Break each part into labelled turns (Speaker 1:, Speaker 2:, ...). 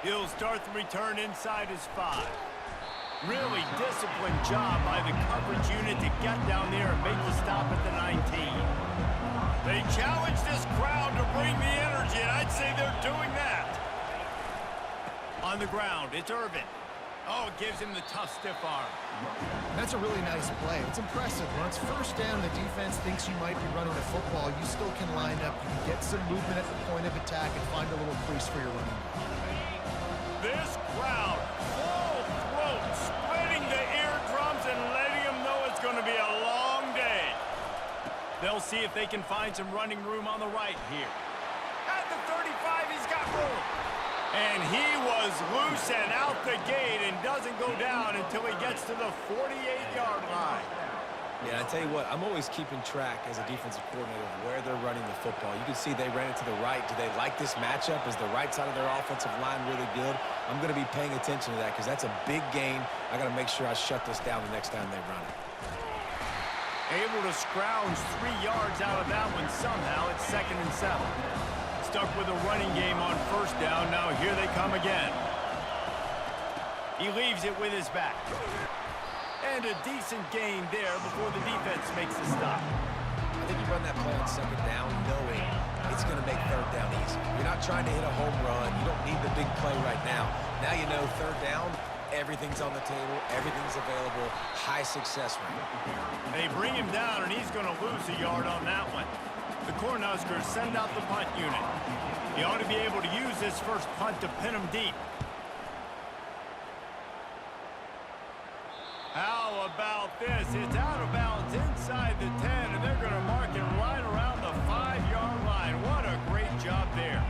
Speaker 1: He'll start the return inside his 5. Really disciplined job by the coverage unit to get down there and make the stop at the 19. They challenge this crowd to bring the energy, and I'd say they're doing that. On the ground, it's Irvin. Oh, it gives him the tough, stiff arm.
Speaker 2: That's a really nice play. It's impressive. Once first down, the defense thinks you might be running the football. You still can line up. You can get some movement at the point of attack and find a little crease for your running back.
Speaker 1: This crowd, full throat, splitting the eardrums and letting them know it's going to be a long day. They'll see if they can find some running room on the right here. At the 35, he's got room. And he was loose and out the gate and doesn't go down until he gets to the 48-yard line.
Speaker 3: Yeah, I tell you what, I'm always keeping track as a defensive coordinator of where they're running the football. You can see they ran it to the right. Do they like this matchup? Is the right side of their offensive line really good? I'm going to be paying attention to that because that's a big gain. I got to make sure I shut this down the next time they run it.
Speaker 1: Able to scrounge 3 yards out of that one somehow. It's 2nd and 7. Stuck with a running game on first down. Now here they come again. He leaves it with his back. And a decent gain there before the defense makes the stop.
Speaker 3: I think you run that play on 2nd down knowing it's going to make 3rd down easy. You're not trying to hit a home run. You don't need the big play right now. Now you know 3rd down, everything's on the table, everything's available, high success rate.
Speaker 1: They bring him down, and he's going to lose a yard on that one. The Cornhuskers send out the punt unit. He ought to be able to use this first punt to pin him deep. How about this? It's out of bounds inside the 10, and they're going to mark it right around the 5-yard line. What a great job there.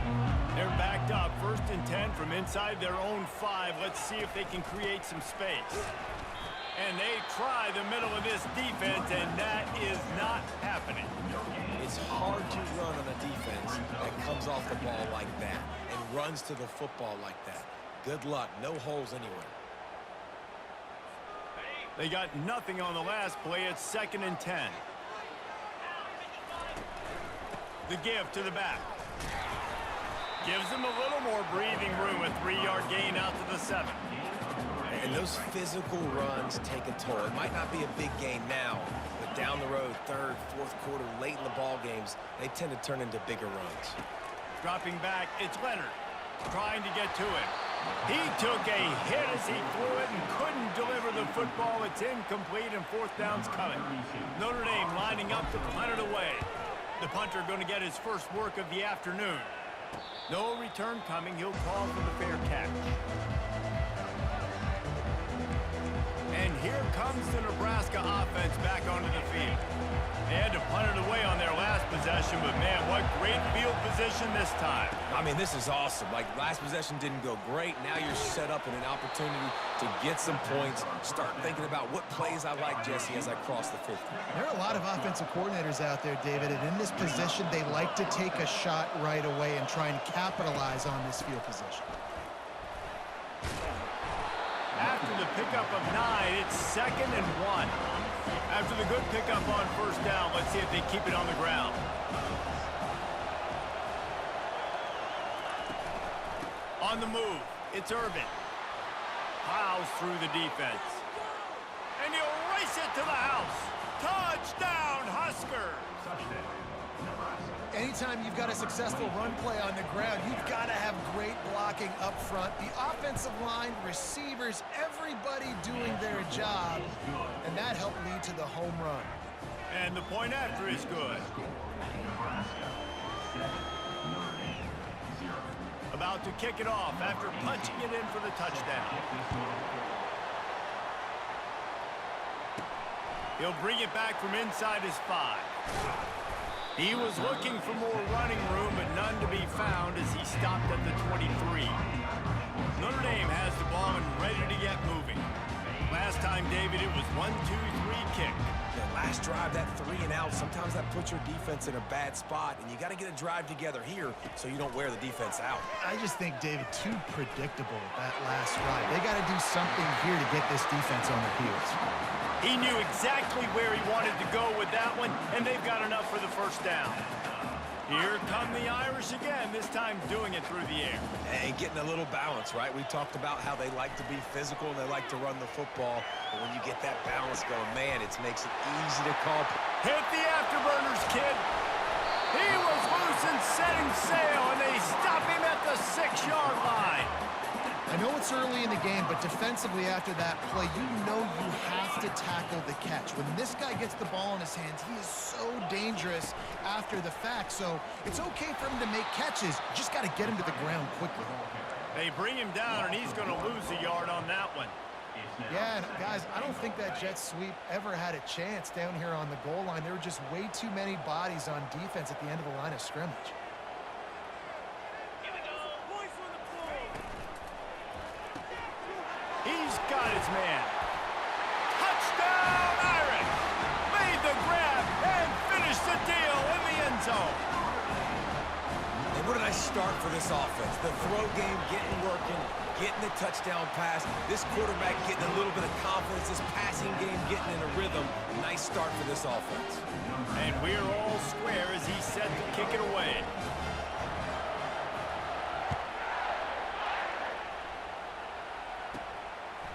Speaker 1: They're backed up, 1st and 10 from inside their own 5. Let's see if they can create some space. And they try the middle of this defense, and that is not happening.
Speaker 3: It's hard to run on a defense that comes off the ball like that and runs to the football like that. Good luck. No holes anywhere.
Speaker 1: They got nothing on the last play. It's 2nd and 10. The give to the back. Gives them a little more breathing room. A 3-yard gain out to the 7.
Speaker 3: And those physical runs take a toll. It might not be a big gain now, but down the road, 3rd, 4th quarter, late in the ball games, they tend to turn into bigger runs.
Speaker 1: Dropping back, it's Leonard trying to get to it. He took a hit as he threw it and couldn't deliver the football. It's incomplete, and 4th down's coming. Notre Dame lining up to punt it away. The punter going to get his first work of the afternoon. No return coming. He'll call for the fair catch. And here comes the Nebraska offense back onto the field. They had to punt it away on their last possession, but man, what great field position this time.
Speaker 3: I mean, this is awesome. Like, last possession didn't go great. Now you're set up in an opportunity to get some points. Start thinking about what plays I like, Jesse, as I cross the 50.
Speaker 2: There are a lot of offensive coordinators out there, David, and in this position, they like to take a shot right away and try and capitalize on this field position.
Speaker 1: After the pickup of 9, it's 2nd and 1. After the good pickup on first down, let's see if they keep it on the ground. On the move, it's Irvin. Plows through the defense. And he'll race it to the house. Touchdown, Huskers!
Speaker 2: Anytime you've got a successful run play on the ground, you've got to have great blocking up front. The offensive line, receivers, everybody doing their job, and that helped lead to the home run.
Speaker 1: And the point after is good. About to kick it off after punching it in for the touchdown. He'll bring it back from inside his 5. He was looking for more running room, but none to be found as he stopped at the 23. Notre Dame has the ball and ready to get moving. Last time, David, it was 1-2-3 kick.
Speaker 3: The last drive, that 3 and out, sometimes that puts your defense in a bad spot, and you got to get a drive together here so you don't wear the defense out.
Speaker 2: I just think, David, too predictable that last drive. They got to do something here to get this defense on their heels.
Speaker 1: He knew exactly where he wanted to go with that one, and they've got enough for the first down. Here come the Irish again, this time doing it through the air.
Speaker 3: And getting a little balance, right? We talked about how they like to be physical and they like to run the football. But when you get that balance going, man, it makes it easy to call.
Speaker 1: Hit the afterburners, kid. He was loose and setting sail, and they stop him at the 6-yard line.
Speaker 2: I know it's early in the game, but defensively after that play, you know you have to tackle the catch. When this guy gets the ball in his hands, he is so dangerous after the fact. So it's okay for him to make catches. You just got to get him to the ground quickly.
Speaker 1: They bring him down, and he's going to lose a yard on that one.
Speaker 2: Yeah, and guys, I don't think that jet sweep ever had a chance down here on the goal line. There were just way too many bodies on defense at the end of the line of scrimmage.
Speaker 1: He's got his man. Touchdown, Irish! Made the grab and finished the deal in the end zone.
Speaker 3: And where did I start for this offense? The throw game getting working, getting the touchdown pass. This quarterback getting a little bit of confidence. This passing game getting in a rhythm. Nice start for this offense.
Speaker 1: And we're all square as he's set to kick it away.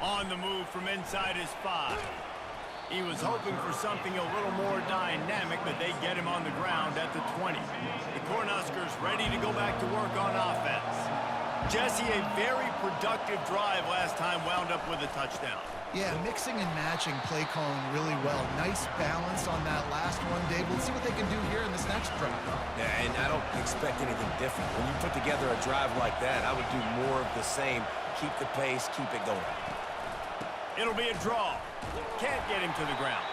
Speaker 1: On the move from inside his 5. He was hoping for something a little more dynamic, but they get him on the ground at the 20. The Cornhuskers ready to go back to work on offense. Jesse, a very productive drive last time wound up with a touchdown.
Speaker 2: Yeah, mixing and matching play calling really well. Nice balance on that last one, Dave. Let's see what they can do here in this next drive.
Speaker 3: Yeah, and I don't expect anything different. When you put together a drive like that, I would do more of the same. Keep the pace, keep it going.
Speaker 1: It'll be a draw. Can't get him to the ground.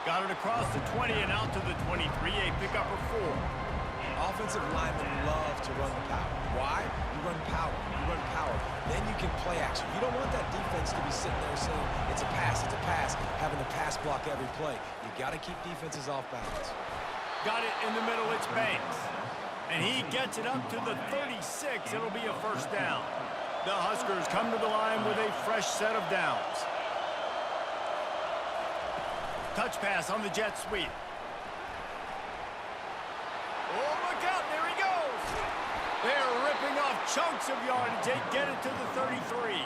Speaker 1: Got it across the 20 and out to the 23, a pickup of 4.
Speaker 3: Offensive linemen love to run the power. Why? You run power. You run power. Then you can play action. You don't want that defense to be sitting there saying, it's a pass, having to pass block every play. You got to keep defenses off balance.
Speaker 1: Got it in the middle, it's Banks. And he gets it up to the 36. It'll be a first down. The Huskers come to the line with a fresh set of downs. Touch pass on the jet sweep. Oh, look out, there he goes. They're ripping off chunks of yardage. They get it to the 33.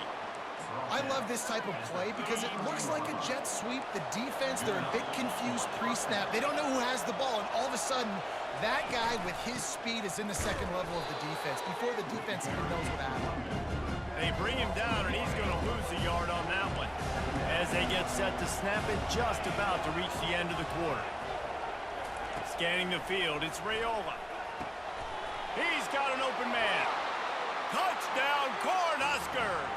Speaker 2: I love this type of play because it looks like a jet sweep. The defense, they're a bit confused pre-snap. They don't know who has the ball, and all of a sudden, that guy with his speed is in the second level of the defense before the defense even knows what happened.
Speaker 1: They bring him down, and he's going to lose a yard on that one as they get set to snap it just about to reach the end of the quarter. Scanning the field, it's Raiola. He's got an open man. Touchdown, Cornhuskers!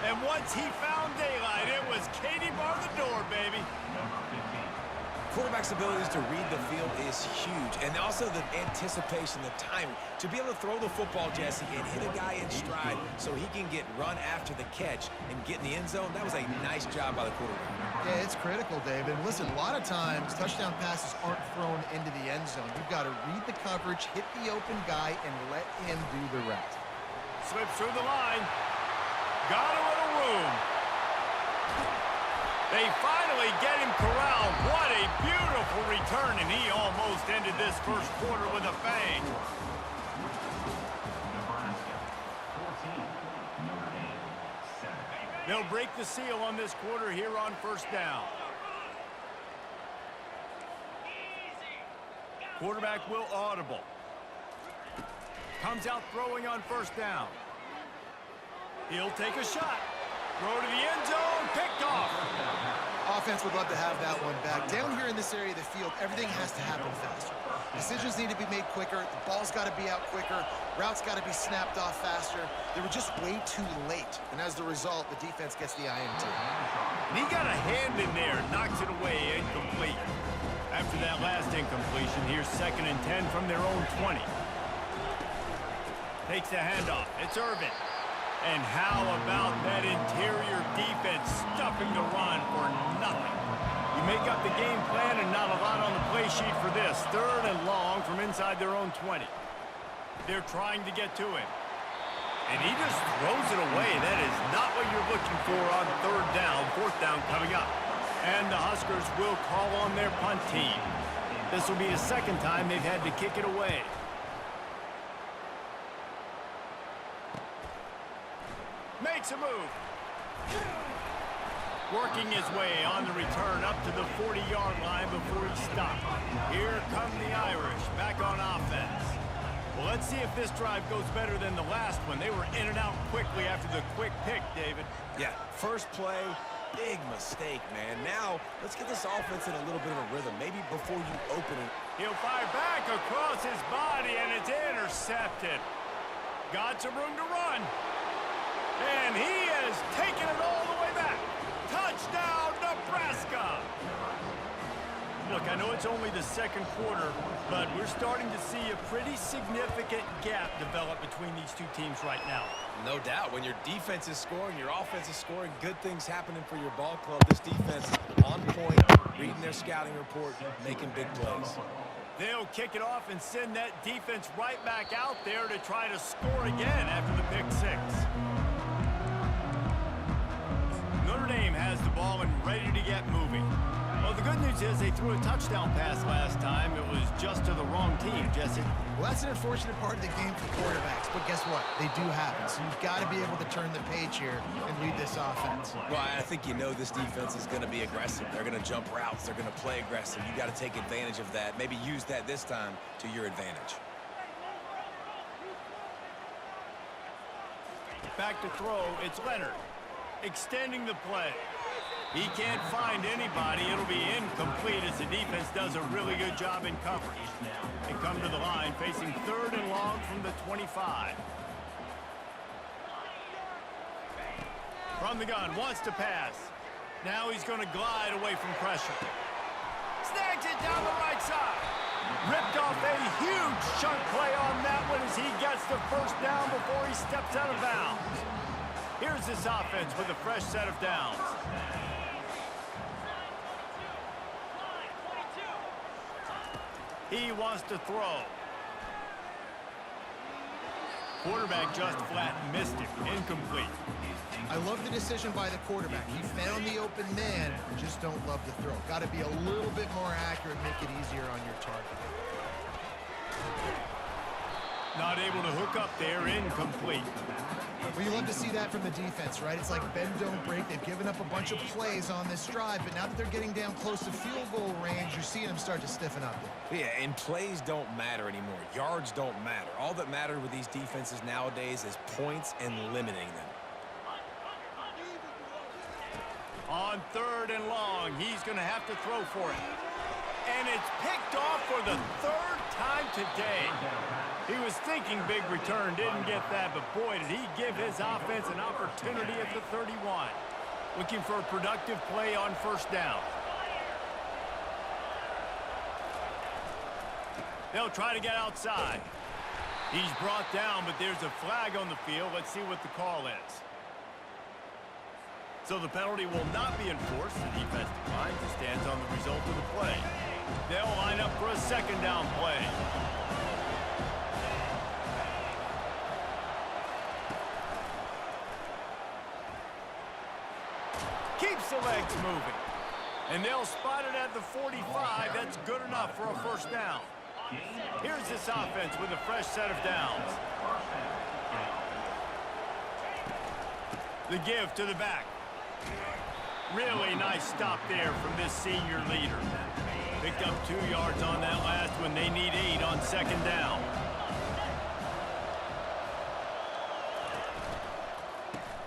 Speaker 1: And once he found daylight, it was Katie bar the door, baby.
Speaker 3: Quarterback's abilities to read the field is huge, and also the anticipation, the timing. To be able to throw the football, Jesse, and hit a guy in stride so he can get run after the catch and get in the end zone, that was a nice job by the quarterback.
Speaker 2: Yeah, it's critical, David. Listen, a lot of times, touchdown passes aren't thrown into the end zone. You've got to read the coverage, hit the open guy, and let him do the rest.
Speaker 1: Slips through the line. Got a little room. They finally get him corralled. What a beautiful return, and he almost ended this first quarter with a bang. They'll break the seal on this quarter here on first down. Quarterback will audible. Comes out throwing on first down. He'll take a shot. Throw to the end zone, picked off.
Speaker 2: Offense would love to have that one back. Down here in this area of the field, everything has to happen faster. Decisions need to be made quicker. The ball's got to be out quicker. Routes got to be snapped off faster. They were just way too late. And as the result, the defense gets the INT.
Speaker 1: And he got a hand in there, knocks it away, incomplete. After that last incompletion, here's 2nd and 10 from their own 20. Takes the handoff. It's Irvin. And how about that interior defense stuffing the run for nothing? You make up the game plan and not a lot on the play sheet for this. 3rd and long from inside their own 20. They're trying to get to him. And he just throws it away. That is not what you're looking for on 3rd down. 4th down coming up. And the Huskers will call on their punt team. This will be the 2nd time they've had to kick it away. makes a move. Working his way on the return up to the 40-yard line before he stopped. Here come the Irish back on offense. Well, let's see if this drive goes better than the last one. They were in and out quickly after the quick pick, David.
Speaker 3: Yeah, first play, big mistake, man. Now, let's get this offense in a little bit of a rhythm. Maybe before you open it.
Speaker 1: He'll fire back across his body, and it's intercepted. Got some room to run. And he has taken it all the way back. Touchdown, Nebraska! Look, I know it's only the second quarter, but we're starting to see a pretty significant gap develop between these two teams right now.
Speaker 3: No doubt. When your defense is scoring, your offense is scoring, good things happening for your ball club. This defense on point, reading their scouting report, making big plays.
Speaker 1: They'll kick it off and send that defense right back out there to try to score again after the pick six. Notre Dame has the ball and ready to get moving. Well, the good news is they threw a touchdown pass last time. It was just to the wrong team, Jesse.
Speaker 2: Well, that's an unfortunate part of the game for quarterbacks, but guess what? They do happen, so you've got to be able to turn the page here and lead this offense.
Speaker 3: Well, I think you know this defense is going to be aggressive. They're going to jump routes. They're going to play aggressive. You got to take advantage of that. Maybe use that this time to your advantage.
Speaker 1: Back to throw, it's Leonard. Extending the play. He can't find anybody. It'll be incomplete as the defense does a really good job in coverage. They come to the line facing 3rd and long from the 25. From the gun, wants to pass. Now he's going to glide away from pressure. Snags it down the right side. Ripped off a huge chunk play on that one as he gets the first down before he steps out of bounds. Here's this offense with a fresh set of downs. He wants to throw. Quarterback just flat missed it. Incomplete.
Speaker 2: I love the decision by the quarterback. He found the open man, just don't love the throw. Got to be a little bit more accurate, make it easier on your target.
Speaker 1: Not able to hook up there, incomplete.
Speaker 2: Well, you love to see that from the defense, right? It's like bend, don't break. They've given up a bunch of plays on this drive, but now that they're getting down close to field goal range, you're seeing them start to stiffen up.
Speaker 3: Yeah, and plays don't matter anymore. Yards don't matter. All that matters with these defenses nowadays is points and limiting them.
Speaker 1: On 3rd and long, he's going to have to throw for it. And it's picked off for the 3rd time today. He was thinking big return, didn't get that, but boy, did he give his offense an opportunity at the 31. Looking for a productive play on 1st down. They'll try to get outside. He's brought down, but there's a flag on the field. Let's see what the call is. So the penalty will not be enforced. The defense declines and stands on the result of the play. They'll line up for a 2nd down play. Keeps the legs moving. And they'll spot it at the 45. That's good enough for a 1st down. Here's this offense with a fresh set of downs. The give to the back. Really nice stop there from this senior leader. Picked up 2 yards on that last one. They need 8 on 2nd down.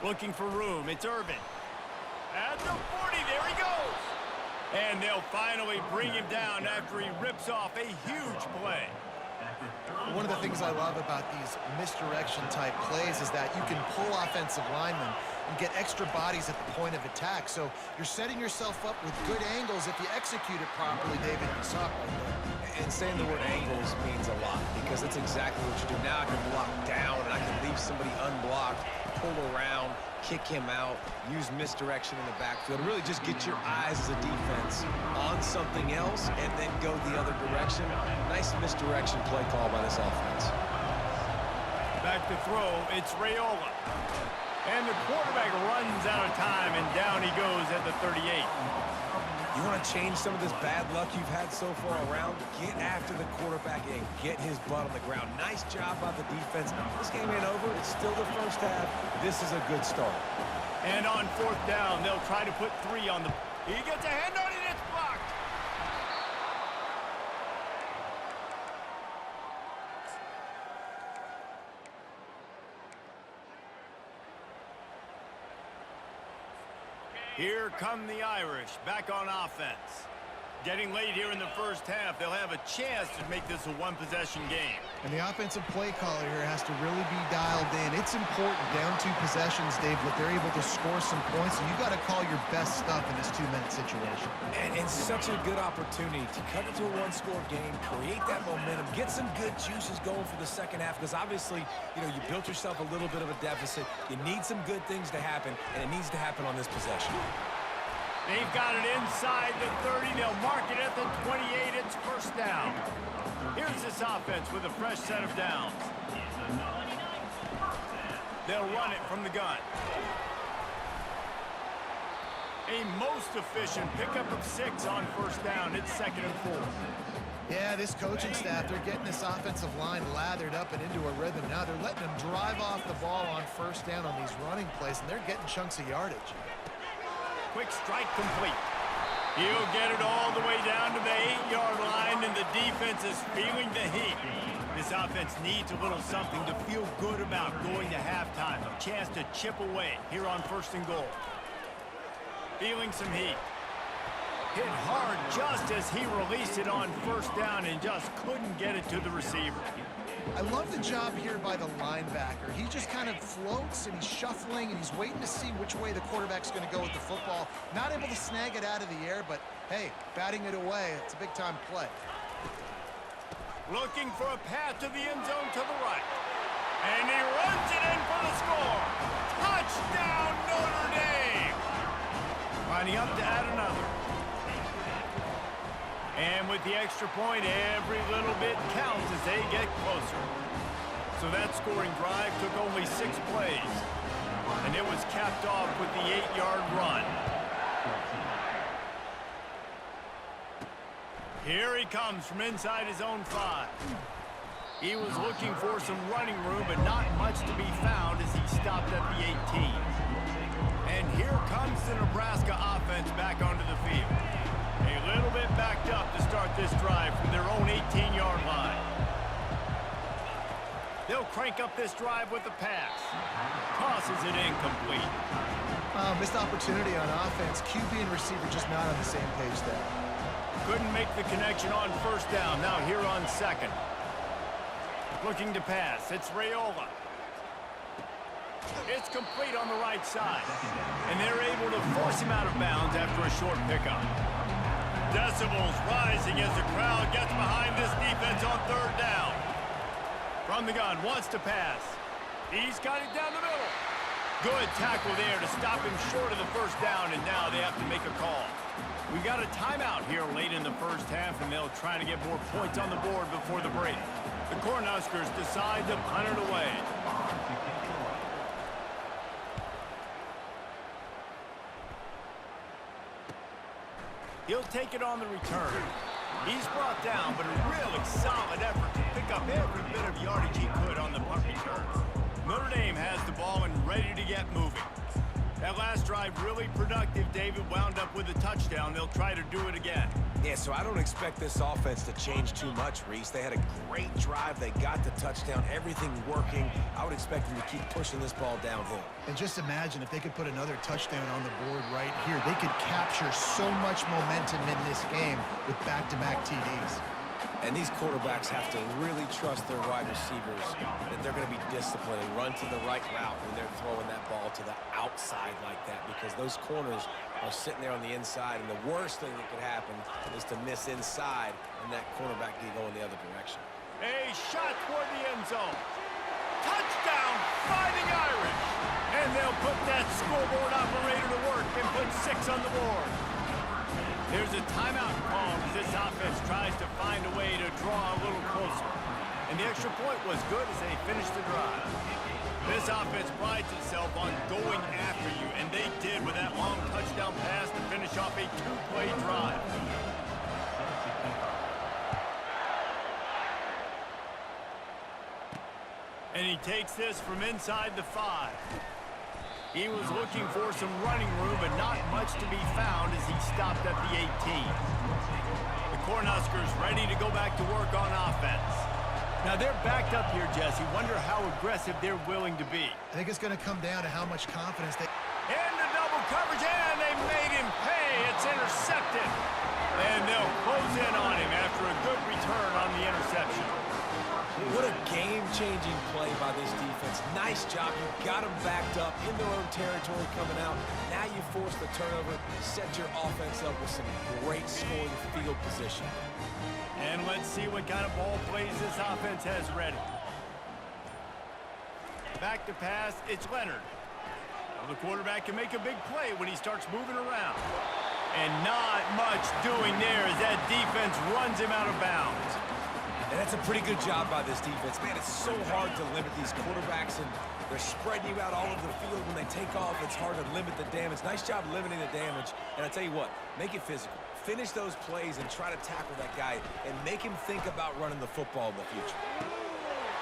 Speaker 1: Looking for room. It's Irvin. At the 40, there he goes. And they'll finally bring him down after he rips off a huge play.
Speaker 2: One of the things I love about these misdirection-type plays is that you can pull offensive linemen and get extra bodies at the point of attack. So you're setting yourself up with good angles if you execute it properly, David. You saw it right there.
Speaker 3: And saying the word angles means a lot because that's exactly what you do. Now I can block down and I can leave somebody unblocked, pull around, kick him out, use misdirection in the backfield. Really just get your eyes as a defense on something else and then go the other direction. Nice misdirection play call by this offense.
Speaker 1: Back to throw, it's Raiola. And the quarterback runs out of time, and down he goes at the 38.
Speaker 3: You want to change some of this bad luck you've had so far around? Get after the quarterback and get his butt on the ground. Nice job by the defense. This game ain't over. It's still the first half. This is a good start.
Speaker 1: And on fourth down, they'll try to put 3 on the... He gets a hand on it, it's blocked. Here come the Irish, back on offense. Getting late here in the first half, they'll have a chance to make this a one-possession game.
Speaker 2: And the offensive play caller here has to really be dialed in. It's important down 2 possessions, Dave, that they're able to score some points. So you got to call your best stuff in this 2-minute situation.
Speaker 3: And it's such a good opportunity to cut into a one-score game, create that momentum, get some good juices going for the second half, because obviously, you know, you built yourself a little bit of a deficit. You need some good things to happen, and it needs to happen on this possession.
Speaker 1: They've got it inside the 30. They'll mark it at the 28. It's first down. Here's this offense with a fresh set of downs. They'll run it from the gun. A most efficient pickup of 6 on first down. It's 2nd and 4.
Speaker 2: Yeah, this coaching staff, they're getting this offensive line lathered up and into a rhythm. Now they're letting them drive off the ball on first down on these running plays, and they're getting chunks of yardage.
Speaker 1: Quick strike complete. He'll get it all the way down to the 8-yard line, and the defense is feeling the heat. This offense needs a little something to feel good about going to halftime. A chance to chip away here on 1st and goal. Feeling some heat. Hit hard just as he released it on first down and just couldn't get it to the receiver.
Speaker 2: I love the job here by the linebacker. He just kind of floats, and he's shuffling, and he's waiting to see which way the quarterback's going to go with the football. Not able to snag it out of the air, but, hey, batting it away, it's a big-time play.
Speaker 1: Looking for a path to the end zone to the right. And he runs it in for the score. Touchdown, Notre Dame! Lining up to add another. And with the extra point, every little bit counts as they get closer. So that scoring drive took only 6 plays. And it was capped off with the 8-yard run. Here he comes from inside his own 5. He was looking for some running room, but not much to be found as he stopped at the 18. And here comes the Nebraska offense back onto the field. A little bit backed up to start this drive from their own 18-yard line. They'll crank up this drive with a pass. Tosses it incomplete.
Speaker 2: Missed opportunity on offense. QB and receiver just not on the same page there.
Speaker 1: Couldn't make the connection on first down. Now here on 2nd. Looking to pass. It's Raiola. It's complete on the right side. And they're able to force him out of bounds after a short pickup. Decibels rising as the crowd gets behind this defense on 3rd down. From the gun, wants to pass. He's got it down the middle. Good tackle there to stop him short of the first down, and now they have to make a call. We got a timeout here late in the first half, and they'll try to get more points on the board before the break. The Cornhuskers decide to punt it away. He'll take it on the return. He's brought down, but a really solid effort to pick up every bit of yardage he could on the punt return. Notre Dame has the ball and ready to get moving. That last drive really productive. David wound up with a touchdown. They'll try to do it again.
Speaker 3: Yeah, so I don't expect this offense to change too much, Reese. They had a great drive. They got the touchdown, everything working. I would expect them to keep pushing this ball downhill.
Speaker 2: And just imagine if they could put another touchdown on the board right here. They could capture so much momentum in this game with back-to-back TDs.
Speaker 3: And these quarterbacks have to really trust their wide receivers that they're going to be disciplined and run to the right route when they're throwing that ball to the outside like that, because those corners are sitting there on the inside, and the worst thing that could happen is to miss inside and that cornerback can go in the other direction.
Speaker 1: A shot toward the end zone. Touchdown, Fighting Irish! And they'll put that scoreboard operator to work and put 6 on the board. There's a timeout called as this offense tries to find a way to draw a little closer. And the extra point was good as they finished the drive. This offense prides itself on going after you, and they did with that long touchdown pass to finish off a two-play drive. And he takes this from inside the 5. He was looking for some running room, but not much to be found as he stopped at the 18. The Cornhuskers ready to go back to work on offense. Now they're backed up here, Jesse. Wonder how aggressive they're willing to be.
Speaker 2: I think it's going to come down to how much confidence they...
Speaker 1: In the double coverage, and they made him pay. It's intercepted. And they'll close in on him after a good return on the interception.
Speaker 3: What a game-changing play by this defense. Nice job. You got them backed up in their own territory coming out. Now you force the turnover, set your offense up with some great scoring field position.
Speaker 1: And let's see what kind of ball plays this offense has ready. Back to pass, it's Leonard. Well, the quarterback can make a big play when he starts moving around. And not much doing there as that defense runs him out of bounds.
Speaker 3: And that's a pretty good job by this defense. Man, it's so hard to limit these quarterbacks, and they're spreading you out all over the field. When they take off, it's hard to limit the damage. Nice job limiting the damage. And I tell you what, make it physical. Finish those plays and try to tackle that guy and make him think about running the football in the future.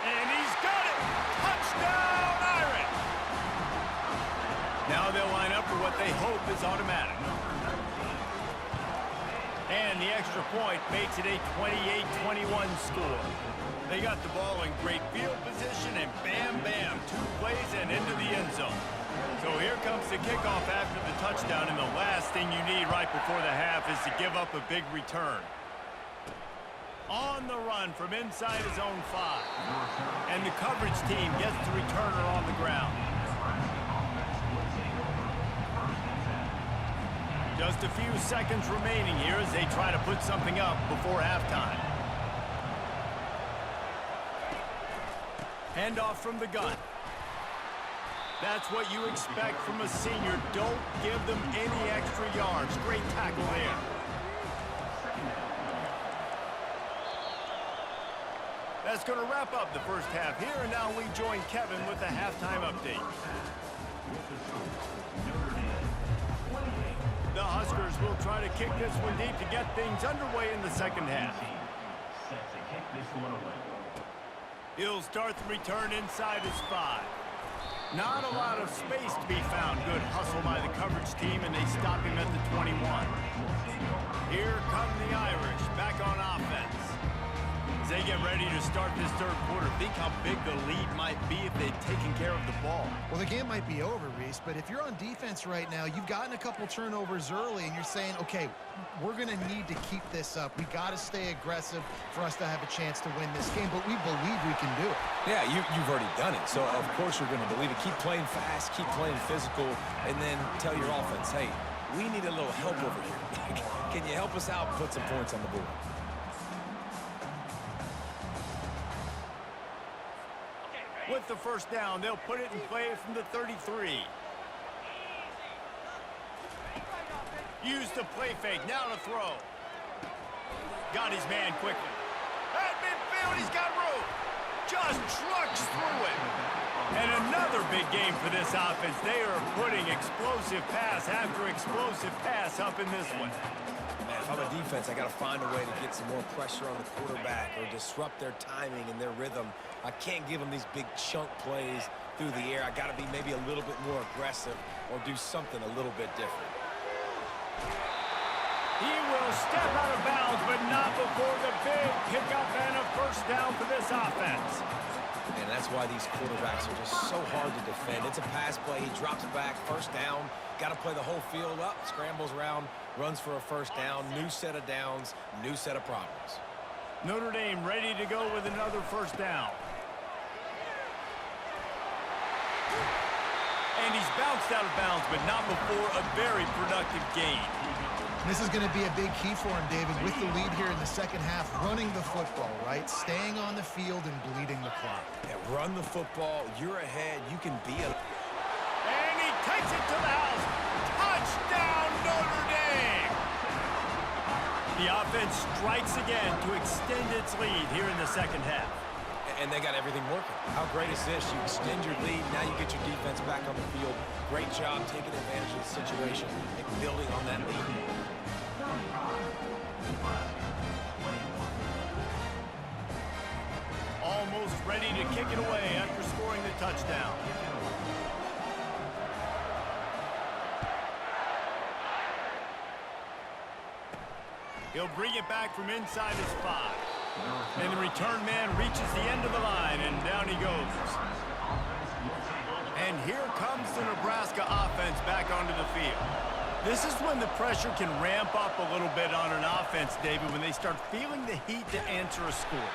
Speaker 1: And he's got it! Touchdown, Irish! Now they'll line up for what they hope is automatic. And the extra point makes it a 28-21 score. They got the ball in great field position, and bam, bam, 2 plays and into the end zone. So here comes the kickoff after the touchdown, and the last thing you need right before the half is to give up a big return. On the run from inside his own 5. And the coverage team gets the returner on the ground. Just a few seconds remaining here as they try to put something up before halftime. Handoff from the gun. That's what you expect from a senior. Don't give them any extra yards. Great tackle there. That's going to wrap up the first half here, and now we join Kevin with the halftime update. The Huskers will try to kick this one deep to get things underway in the second half. He'll start the return inside his 5. Not a lot of space to be found. Good hustle by the coverage team, and they stop him at the 21. Here come the Irish back on offense. As they get ready to start this third quarter, think how big the lead might be if they'd taken care of the ball.
Speaker 2: Well, the game might be over, Reese, but if you're on defense right now, you've gotten a couple turnovers early, and you're saying, okay, we're going to need to keep this up. We got to stay aggressive for us to have a chance to win this game, but we believe we can do it.
Speaker 3: Yeah, you've already done it, so of course you're going to believe it. Keep playing fast, keep playing physical, and then tell your offense, hey, we need a little help over here. Can you help us out and put some points on the board?
Speaker 1: With the first down, they'll put it in play from the 33. Use the play fake, now to throw. Got his man quickly. At midfield, he's got room. Just trucks through it. And another big game for this offense. They are putting explosive pass after explosive pass up in this one.
Speaker 3: Man, if I'm a defense, I got to find a way to get some more pressure on the quarterback or disrupt their timing and their rhythm. I can't give them these big chunk plays through the air. I got to be maybe a little bit more aggressive or do something a little bit different.
Speaker 1: He will step out of bounds, but not before the big pickup and a first down for this offense.
Speaker 3: And that's why these quarterbacks are just so hard to defend. It's a pass play. He drops back, first down. Got to play the whole field up, scrambles around, runs for a first down. New set of downs, new set of problems.
Speaker 1: Notre Dame ready to go with another first down. And he's bounced out of bounds, but not before a very productive gain.
Speaker 2: This is going to be a big key for him, David, with the lead here in the second half, running the football, right? Staying on the field and bleeding the clock.
Speaker 3: Yeah, run the football. You're ahead. You can be a...
Speaker 1: And he takes it to the house. Touchdown, Notre Dame! The offense strikes again to extend its lead here in the second half.
Speaker 3: and they got everything working. How great is this? You extend your lead, now you get your defense back on the field. Great job taking advantage of the situation and building on that lead.
Speaker 1: Almost ready to kick it away after scoring the touchdown. He'll bring it back from inside his 5. And the return man reaches the end of the line, and down he goes. And here comes the Nebraska offense back onto the field. This is when the pressure can ramp up a little bit on an offense, David, when they start feeling the heat to answer a score.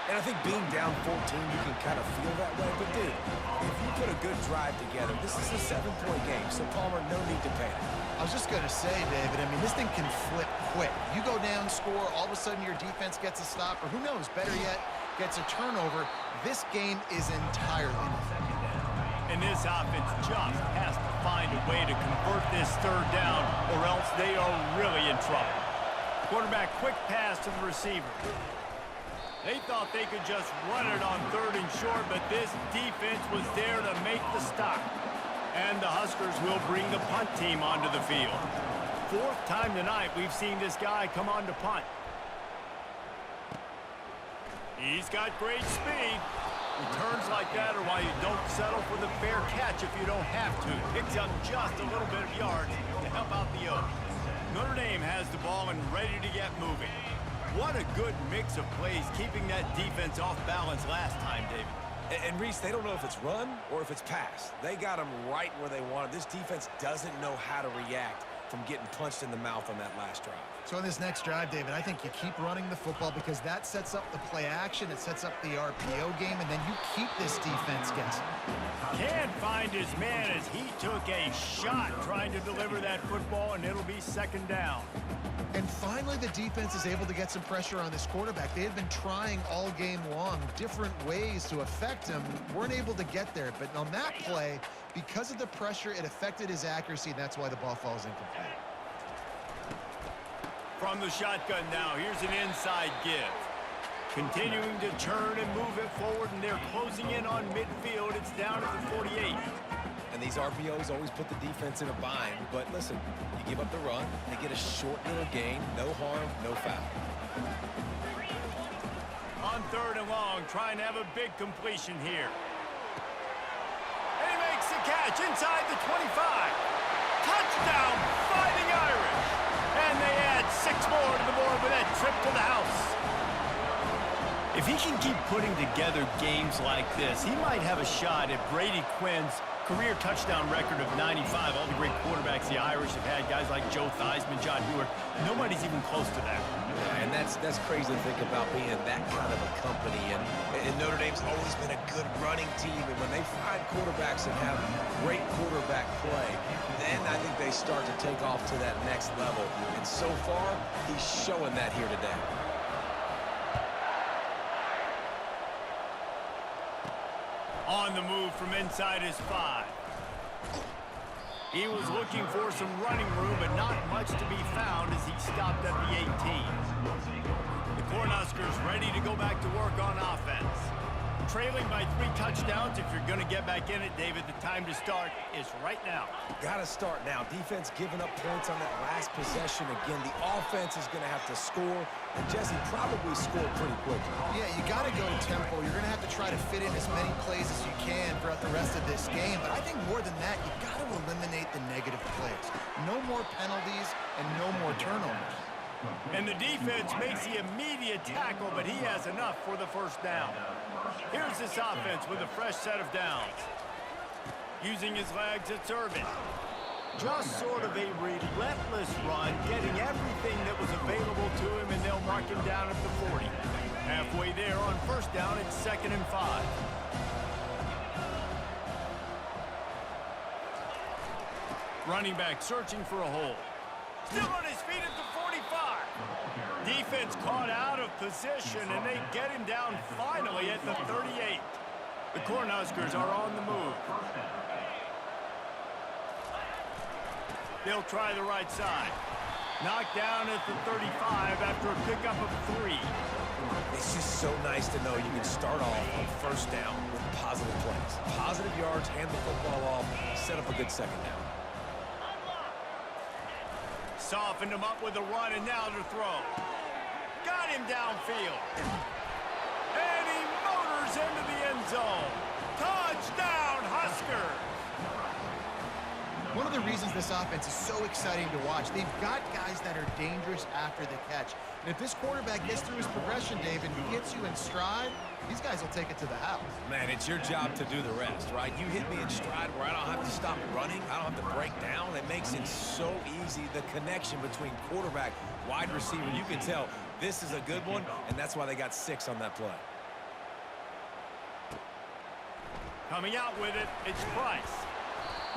Speaker 3: And I think being down 14, you can kind of feel that way. But, dude, if you put a good drive together, this is a 7-point game, so, Palmer, no need to panic.
Speaker 2: I was just going to say, David, I mean, this thing can flip quick. You go down, score, all of a sudden your defense gets a stop, or who knows, better yet, gets a turnover. This game is entirely different.
Speaker 1: And this offense just has to find a way to convert this third down, or else they are really in trouble. Quarterback quick pass to the receiver. They thought they could just run it on 3rd and short, but this defense was there to make the stop. And the Huskers will bring the punt team onto the field. 4th time tonight we've seen this guy come on to punt. He's got great speed. Returns like that are why you don't settle for the fair catch if you don't have to. Picks up just a little bit of yards to help out the Oaks. Notre Dame has the ball and ready to get moving. What a good mix of plays, keeping that defense off balance last time, David.
Speaker 3: And Reese, they don't know if it's run or if it's pass. They got them right where they wanted. This defense doesn't know how to react from getting punched in the mouth on that last drive.
Speaker 2: So in this next drive, David, I think you keep running the football because that sets up the play action, it sets up the RPO game, and then you keep this defense guessing.
Speaker 1: Can't find his man as he took a shot trying to deliver that football, and it'll be 2nd down.
Speaker 2: And finally, the defense is able to get some pressure on this quarterback. They had been trying all game long different ways to affect him. Weren't able to get there. But on that play, because of the pressure, it affected his accuracy, and that's why the ball falls incomplete.
Speaker 1: From the shotgun now, here's an inside give. Continuing to turn and move it forward, and they're closing in on midfield. It's down at the 48.
Speaker 3: And these RPOs always put the defense in a bind. But listen, you give up the run, they get a short little gain, no harm, no foul.
Speaker 1: On 3rd and long, trying to have a big completion here. And he makes the catch inside the 25. Touchdown, Fighting Irish. And they add 6 more to the board with that trip to the house. If he can keep putting together games like this, he might have a shot at Brady Quinn's career touchdown record of 95. All the great quarterbacks the Irish have had, guys like Joe Theismann, John Hewitt, nobody's even close to that.
Speaker 3: Yeah, and that's crazy to think about being that kind of a company. And Notre Dame's always been a good running team. And when they find quarterbacks that have great quarterback play, then I think they start to take off to that next level. And so far, he's showing that here today.
Speaker 1: On the move from inside his 5. He was looking for some running room, but not much to be found as he stopped at the 18. The Cornhuskers ready to go back to work on offense. Trailing by 3 touchdowns. If you're going to get back in it, David, the time to start is right now.
Speaker 3: Got to start now. Defense giving up points on that last possession. Again, the offense is going to have to score. And Jesse probably scored pretty quickly.
Speaker 2: Yeah, you got to go tempo. You're going to have to try to fit in as many plays as you can throughout the rest of this game. But I think more than that, you got to eliminate the negative plays. No more penalties and no more turnovers.
Speaker 1: And the defense makes the immediate tackle, but he has enough for the 1st down. Here's this offense with a fresh set of downs. Using his legs, it's Irvin. Just sort of a relentless run, getting everything that was available to him, and they'll mark him down at the 40. Halfway there on 1st down, it's 2nd and 5. Running back searching for a hole. Still on his feet at the 45. Defense caught out of position, and they get him down finally at the 38. The Cornhuskers are on the move. They'll try the right side. Knocked down at the 35 after a pickup of 3.
Speaker 3: It's just so nice to know you can start off on first down with positive plays. Positive yards, hand the football off, set up a good second down.
Speaker 1: Softened him up with a run, and now to throw. Got him downfield. And he motors into the end zone. Touchdown, Huskers!
Speaker 2: One of the reasons this offense is so exciting to watch, they've got guys that are dangerous after the catch. And if this quarterback gets through his progression, Dave, and he hits you in stride, these guys will take it to the house.
Speaker 3: Man, it's your job to do the rest, right? You hit me in stride where I don't have to stop running. I don't have to break down. It makes it so easy. The connection between quarterback, wide receiver, you can tell this is a good one, and that's why they got 6 on that play.
Speaker 1: Coming out with it, it's Price.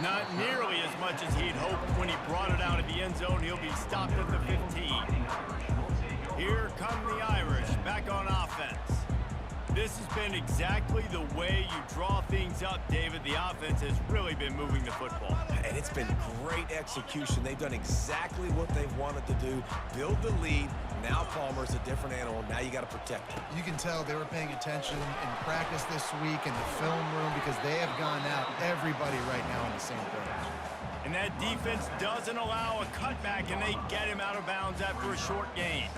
Speaker 1: Not nearly as much as he'd hoped when he brought it out of the end zone. He'll be stopped at the 15. Here come the Irish back on offense. This has been exactly the way you draw things up, David. The offense has really been moving the football.
Speaker 3: And it's been great execution. They've done exactly what they've wanted to do. Build the lead. Now Palmer's a different animal. Now you got to protect him.
Speaker 2: You can tell they were paying attention in practice this week in the film room because they have gone out, everybody right now on the same page.
Speaker 1: And that defense doesn't allow a cutback, and they get him out of bounds after a short gain.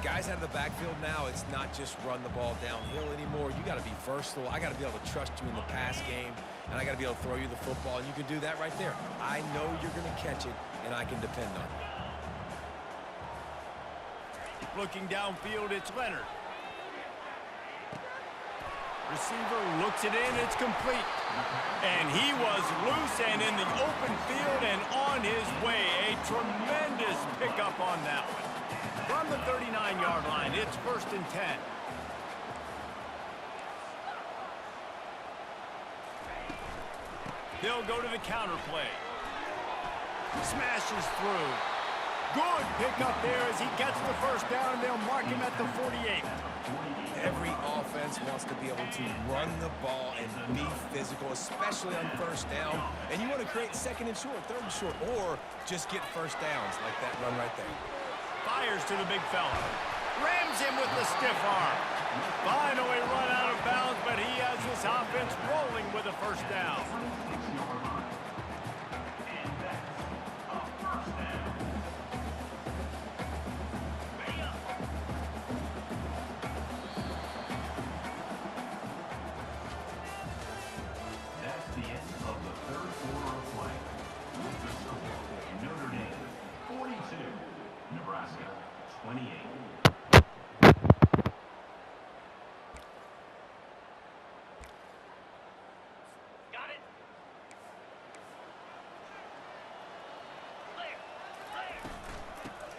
Speaker 3: Guys out of the backfield now, it's not just run the ball downhill anymore. You got to be versatile. I got to be able to trust you in the pass game, and I got to be able to throw you the football, and you can do that right there. I know you're going to catch it, and I can depend on you.
Speaker 1: Looking downfield, it's Leonard. Receiver looks it in, it's complete. And he was loose and in the open field and on his way. A tremendous pickup on that one. From the 39-yard line, it's 1st and 10. They'll go to the counter play. Smashes through. Good pickup there as he gets the first down, and they'll mark him at the 48.
Speaker 3: Every offense wants to be able to run the ball and be physical, especially on first down. And you want to create 2nd and short, 3rd and short, or just get first downs like that run right there.
Speaker 1: Fires to the big fella. Rams him with the stiff arm. Finally run out of bounds, but he has this offense rolling with a first down.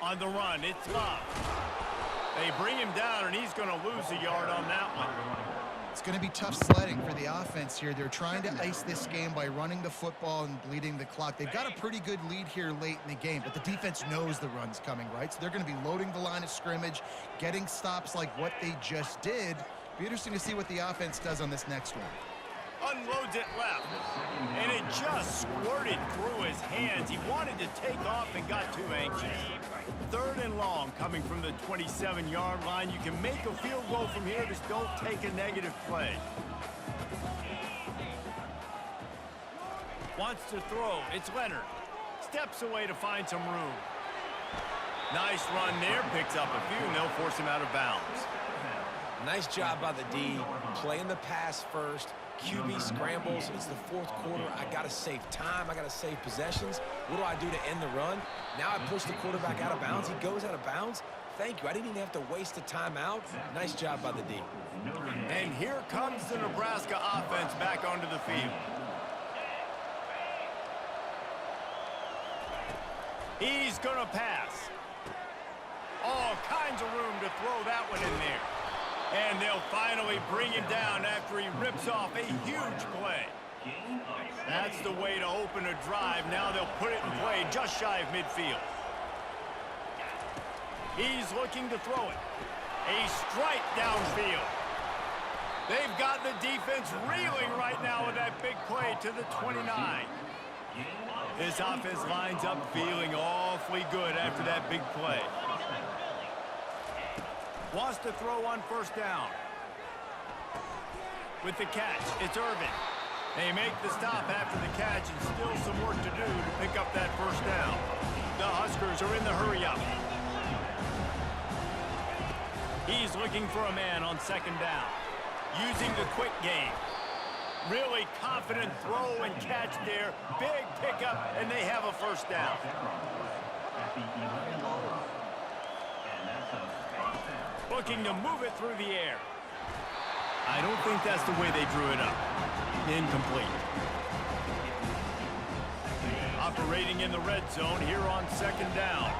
Speaker 1: On the run, it's Love. They bring him down, and he's going to lose a yard on that one.
Speaker 2: It's going to be tough sledding for the offense here. They're trying to ice this game by running the football and bleeding the clock. They've got a pretty good lead here late in the game, but the defense knows the run's coming, right? So they're going to be loading the line of scrimmage, getting stops like what they just did. Be interesting to see what the offense does on this next one.
Speaker 1: Unloads it left, and it just squirted through his hands. He wanted to take off and got too anxious. 3rd and long coming from the 27-yard line. You can make a field goal from here, just don't take a negative play. Wants to throw, it's Leonard. Steps away to find some room. Nice run there, picks up a few, and they'll force him out of bounds.
Speaker 3: Nice job by the D, playing the pass first. QB scrambles. It's the 4th quarter. I got to save time. I got to save possessions. What do I do to end the run? Now I push the quarterback out of bounds. He goes out of bounds. Thank you. I didn't even have to waste a timeout. Nice job by the D.
Speaker 1: And here comes the Nebraska offense back onto the field. He's going to pass. All kinds of room to throw that one in there. And they'll finally bring him down after he rips off a huge play. That's the way to open a drive. Now they'll put it in play just shy of midfield. He's looking to throw it. A strike downfield. They've got the defense reeling right now with that big play to the 29. This offense lines up feeling awfully good after that big play. Wants to throw on first down. With the catch, it's Irvin. They make the stop after the catch and still some work to do to pick up that first down. The Huskers are in the hurry-up. He's looking for a man on second down. Using the quick game. Really confident throw and catch there. Big pickup, and they have a first down. Looking to move it through the air. I don't think that's the way they drew it up. Incomplete. Operating in the red zone here on second down.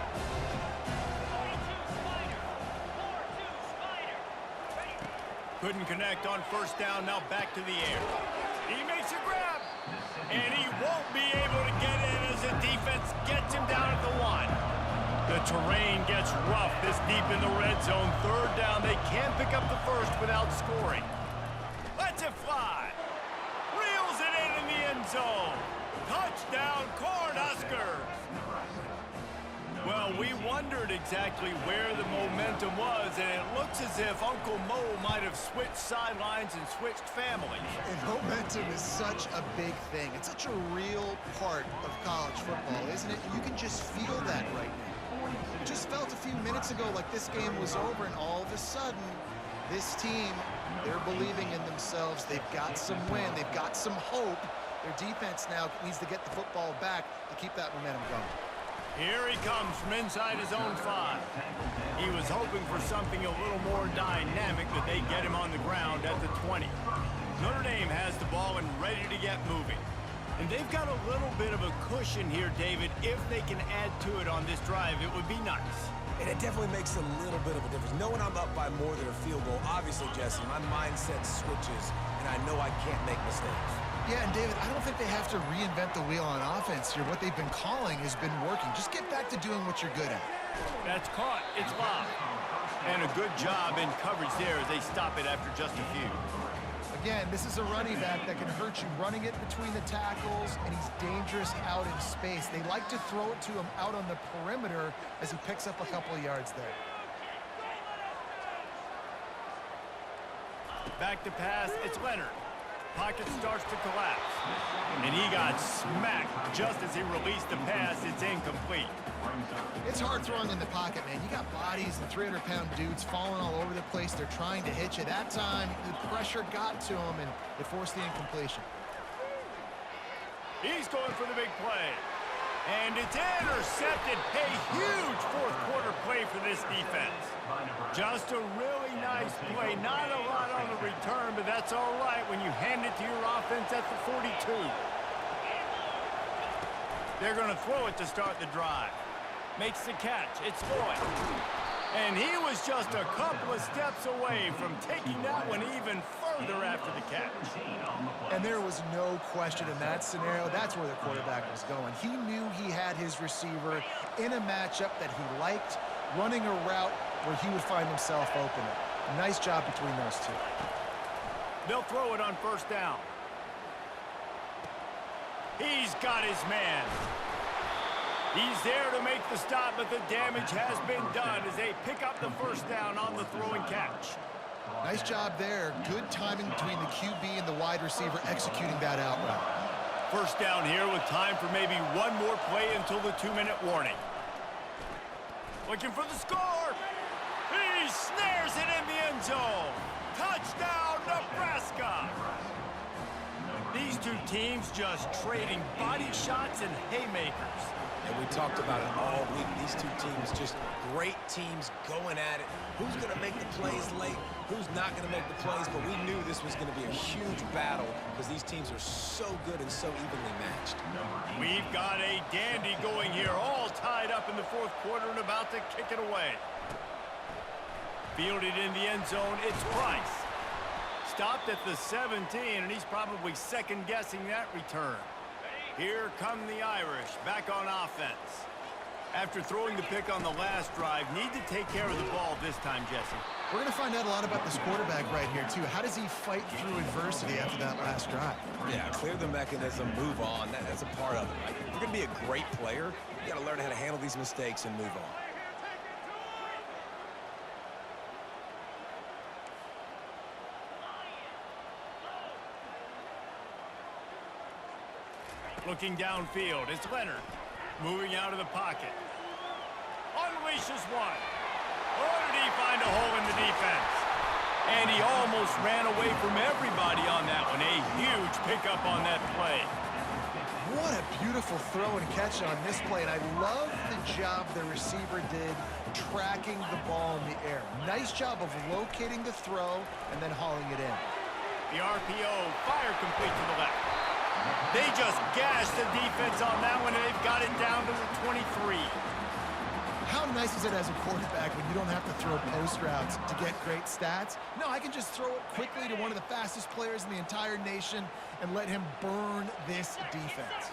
Speaker 1: Couldn't connect on first down, now back to the air. He makes a grab, and he won't be able to get in as the defense gets him down at the 1. The terrain gets rough this deep in the red zone. Third down, they can't pick up the first without scoring. Lets it fly. Reels it in the end zone. Touchdown, Cornhuskers. Well, we wondered exactly where the momentum was, and it looks as if Uncle Mo might have switched sidelines and switched families.
Speaker 2: And momentum is such a big thing. It's such a real part of college football, isn't it? You can just feel that right now. It just felt a few minutes ago like this game was over, and all of a sudden, this team, they're believing in themselves. They've got some wind. They've got some hope. Their defense now needs to get the football back to keep that momentum going.
Speaker 1: Here he comes from inside his own 5. He was hoping for something a little more dynamic, but they get him on the ground at the 20. Notre Dame has the ball and ready to get moving. And they've got a little bit of a cushion here, David. If they can add to it on this drive, it would be nice.
Speaker 3: And it definitely makes a little bit of a difference. Knowing I'm up by more than a field goal, obviously, Jesse, my mindset switches, and I know I can't make mistakes.
Speaker 2: Yeah, and David, I don't think they have to reinvent the wheel on offense here. What they've been calling has been working. Just get back to doing what you're good at.
Speaker 1: That's caught. It's lob. And a good job in coverage there as they stop it after just a few.
Speaker 2: Again, this is a running back that can hurt you running it between the tackles, and he's dangerous out in space. They like to throw it to him out on the perimeter as he picks up a couple of yards there.
Speaker 1: Back to pass, it's Leonard. Pocket starts to collapse. And he got smacked just as he released the pass. It's incomplete.
Speaker 2: It's hard throwing in the pocket, man. You got bodies and 300-pound dudes falling all over the place. They're trying to hit you. That time, the pressure got to him, and it forced the incompletion.
Speaker 1: He's going for the big play. And it's intercepted. A huge fourth-quarter play for this defense. Just a really nice play. Not a lot on the return, but that's all right when you hand it to your offense at the 42. They're going to throw it to start the drive. Makes the catch. It's Lloyd. And he was just a couple of steps away from taking that one even further after the catch.
Speaker 2: And there was no question in that scenario. That's where the quarterback was going. He knew he had his receiver in a matchup that he liked, running a route where he would find himself open. Nice job between those two.
Speaker 1: They'll throw it on first down. He's got his man. He's there to make the stop, but the damage has been done as they pick up the first down on the throw and catch.
Speaker 2: Nice job there. Good timing between the QB and the wide receiver executing that out route.
Speaker 1: First down here with time for maybe one more play until the 2-minute warning. Looking for the score. He snares it in the end zone. Touchdown, Nebraska. These two teams just trading body shots and haymakers.
Speaker 3: And we talked about it all week. These two teams, just great teams going at it. Who's going to make the plays late? Who's not going to make the plays? But we knew this was going to be a huge battle because these teams are so good and so evenly matched.
Speaker 1: We've got a dandy going here, all tied up in the fourth quarter and about to kick it away. Fielded in the end zone, it's Price. Stopped at the 17, and he's probably second-guessing that return. Here come the Irish, back on offense. After throwing the pick on the last drive, need to take care of the ball this time, Jesse.
Speaker 2: We're going to find out a lot about this quarterback right here, too. How does he fight through adversity after that last drive?
Speaker 3: Yeah, clear the mechanism, move on. That's a part of it, right? If you're going to be a great player, you got to learn how to handle these mistakes and move on.
Speaker 1: Looking downfield, it's Leonard. Moving out of the pocket. Unleashes one. Oh, did he find a hole in the defense? And he almost ran away from everybody on that one. A huge pickup on that play.
Speaker 2: What a beautiful throw and catch on this play, and I love the job the receiver did tracking the ball in the air. Nice job of locating the throw and then hauling it in.
Speaker 1: The RPO, fire complete to the left. They just gashed the defense on that one, and they've got it down to the 23.
Speaker 2: How nice is it as a quarterback when you don't have to throw post routes to get great stats? No, I can just throw it quickly to one of the fastest players in the entire nation and let him burn this defense.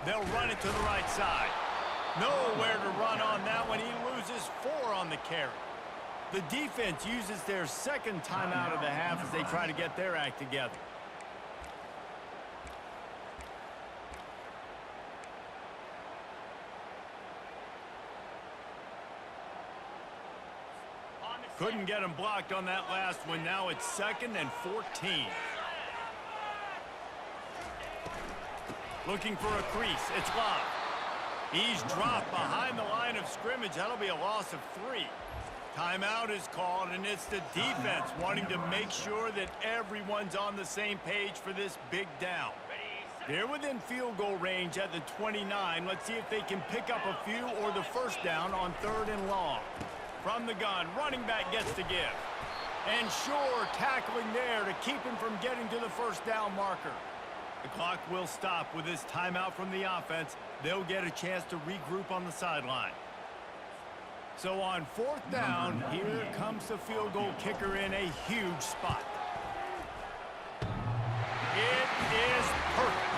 Speaker 1: They'll run it to the right side. Nowhere to run on that one. He loses 4 on the carry. The defense uses their second timeout of the half as they try to get their act together. Couldn't get him blocked on that last one. Now it's 2nd and 14. Looking for a crease. It's Love. He's dropped behind the line of scrimmage. That'll be a loss of 3. Timeout is called, and it's the defense wanting to make sure that everyone's on the same page for this big down. They're within field goal range at the 29. Let's see if they can pick up a few or the first down on 3rd and long. From the gun, running back gets to give. And sure, tackling there to keep him from getting to the first down marker. The clock will stop with this timeout from the offense. They'll get a chance to regroup on the sideline. So on 4th down, here comes the field goal kicker in a huge spot. It is perfect.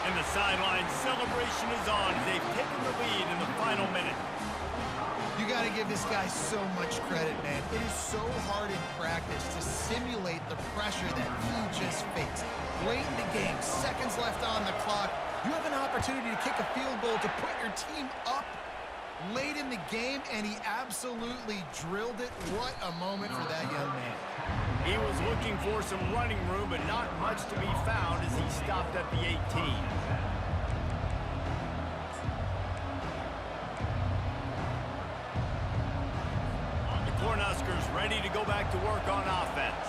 Speaker 1: And the sideline celebration is on as they've taken the lead in the final minute.
Speaker 2: You got to give this guy so much credit, man. It is so hard in practice to simulate the pressure that he just faced. Late in the game, seconds left on the clock, you have an opportunity to kick a field goal to put your team up late in the game, and he absolutely drilled it. What a moment for that young man.
Speaker 1: He was looking for some running room, but not much to be found as he stopped at the 18. Cornhuskers ready to go back to work on offense.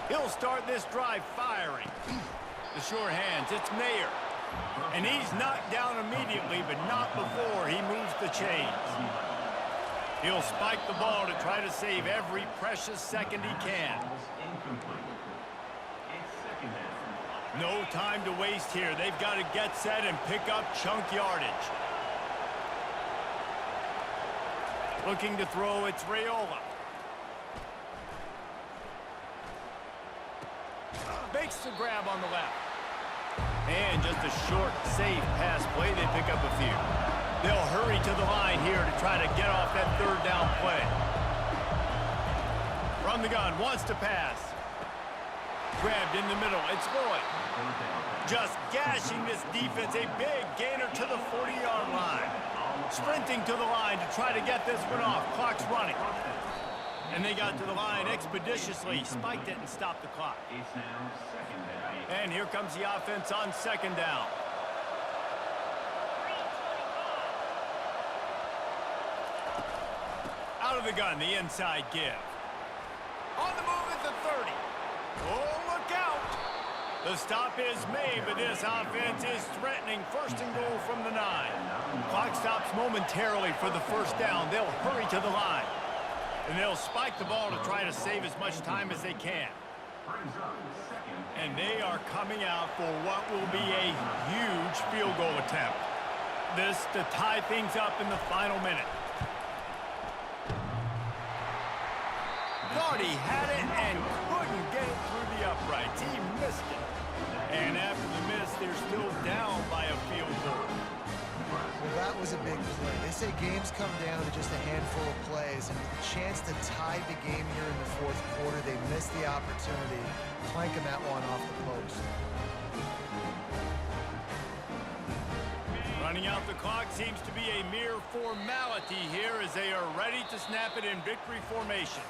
Speaker 1: He'll start this drive firing. The sure hands, it's Mayer. And he's knocked down immediately, but not before he moves the chains. He'll spike the ball to try to save every precious second he can. No time to waste here. They've got to get set and pick up chunk yardage. Looking to throw, it's Raiola. Makes the grab on the left. And just a short, safe pass play. They pick up a few. They'll hurry to the line here to try to get off that 3rd down play. From the gun, wants to pass. Grabbed in the middle, it's Lloyd. Just gashing this defense, a big gainer to the 40-yard line. Sprinting to the line to try to get this one off. Clock's running. And they got to the line expeditiously, spiked it and stopped the clock. And here comes the offense on 2nd down. Out of the gun, the inside give. On the move at the 30. Oh, look out! The stop is made, but this offense is threatening 1st and goal from the 9. Clock stops momentarily for the first down. They'll hurry to the line. And they'll spike the ball to try to save as much time as they can. And they are coming out for what will be a huge field goal attempt. This to tie things up in the final minute. Thought he had it and couldn't get it through the uprights. He missed it. And after the miss, they're still down by a field goal.
Speaker 2: Well, that was a big play. They say games come down to just a handful of plays, and with a chance to tie the game here in the 4th quarter, they missed the opportunity, clanking that one off the post.
Speaker 1: Running out the clock seems to be a mere formality here as they are ready to snap it in victory formation.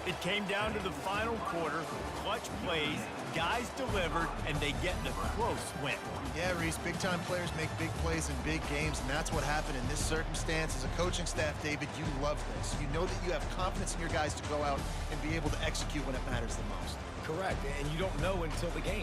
Speaker 1: It came down to the final quarter, clutch plays, guys delivered, and they get the close win.
Speaker 2: Yeah, Reese, big-time players make big plays in big games, and that's what happened in this circumstance. As a coaching staff, David, you love this. You know that you have confidence in your guys to go out and be able to execute when it matters the most.
Speaker 3: Correct, and you don't know until the game.